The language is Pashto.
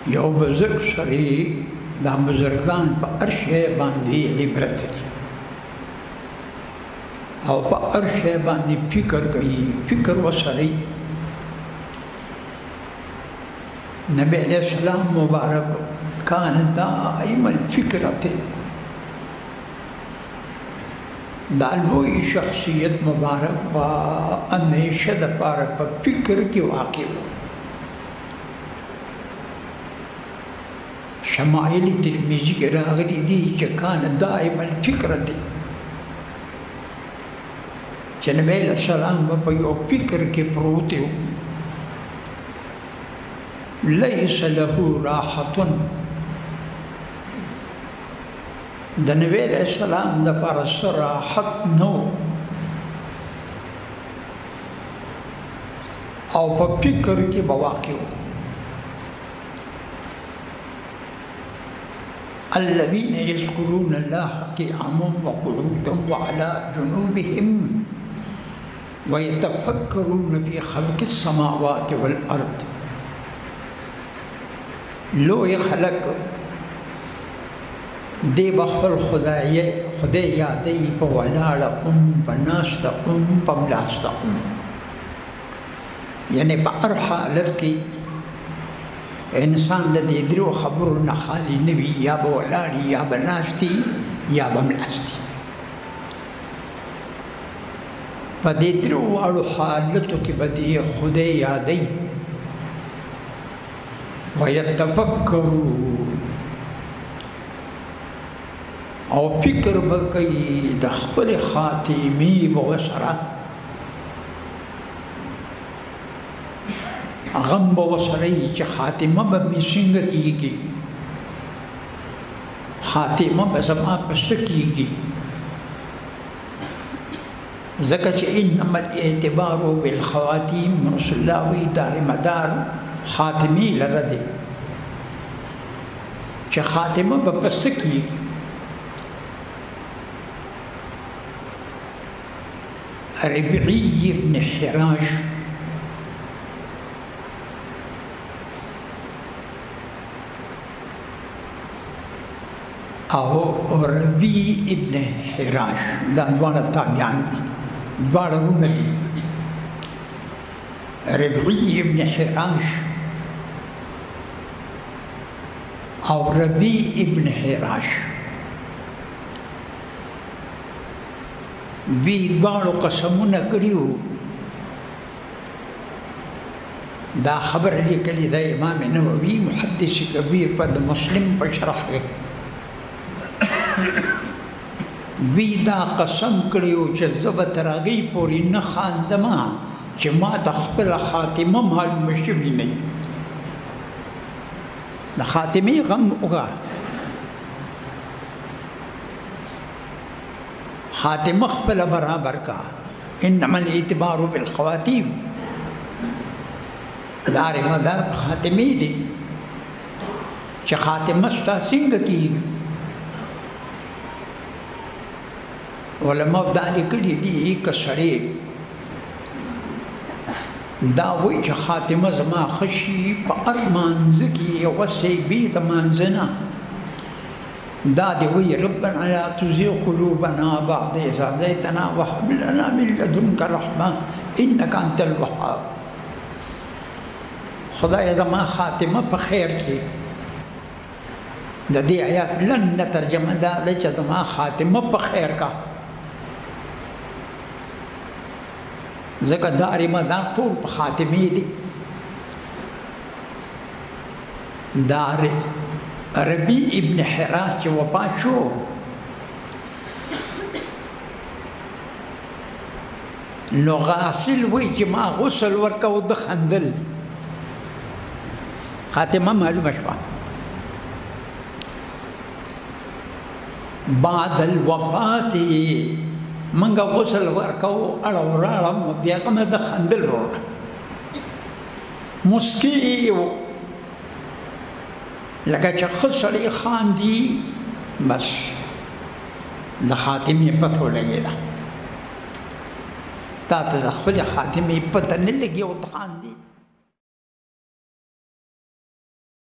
یو بزرگ سړی دا بزرگان په هر شی باندې عبرت لري او په هر شی باندې فکر کوي فکر وسړی نبی علیہ السلام مبارک کان دائم الفکرت دا لوی شخصیت مبارک با همیشه د پاره په فکر کې واقع و شمائل ترمذی کې راغلي دي چې کان دائم الفکرت چې نبی علیہ السلام په یو فکر کې پروت و ليس له راحة د نبی علیہ السلام د پاره راحت نو او په فکر کې بواقع الذين يذكرون الله قياما وقعودا وعلى جنوبهم ويتفكرون في خلق السماوات والأرض لوی خلق دی بخل خدای یادی په ولاړه په ناسته په ملاسته یعنی په هر حالت کې انسان د دې درو خبرو نه خالي نه وي یا به ولاړي یا به ناستي یا به ملاستی په دې درو واړو حالتو کې به دې خدای یادی ويتفکرون او فکر بکئی د خپل خاتمی بوسره غم بوسره چې خاتمه به می څنګه کیږي خاتمه به زما پس کیږي ځکه چې انما الاعتبار بالخواتیم رسول الله وی دار مدار خاتمی لرده چې خاتمه به پس کیږي ربعی ابن حراش او ربی ابن حراش دا دواړه تابعان دي دواړه ورونه دي ربعی ابن حراش او ربی ابن حراش بی دواړو قسمونه کړیو دا خبر لیکلی د امام نووي محدث کبیر په مسلم په شرح کې بی دا قسم کړیو چې زبت راغی پوری نه خاندما چې ما د خپل خاتمه معلومه شوی نه د خاتمه غم وګه خاتمه خپل برابر کا انما الاعتبار بالخواتيم دار مدار خاتمه دي چې خاتمه ستا څنګه کی علماء دا لیکلي دي کسړې دا وی چې خاتمه زما خشي په ارمانځ کې وسې بي د مانځنه دا دی وی ربنا لا تزغ قلوبنا بعد إذ هديتنا وهب لنا من لدنك رحمة إنك أنت الوهاب خدای زما خاتمه په خیر کې د دې آیات لن ترجمه دا چې زما خاتمه په خیر کا ځکه دار مدار ټول په خاتمه دي دار ربی ابن حراش چې وفات شو نو غاسل وی چې ما غسل ورکو د خندل خاتمه معلومه شوه بعد الوفات منګه غسل ورکو اړه وراړم بیا کوم د خندل وروړه مسکی لکه چې خسړی خاندي بس د خاتمه پته لګیدا تا ته د خپل خاتمه پته نه لګي او خاندي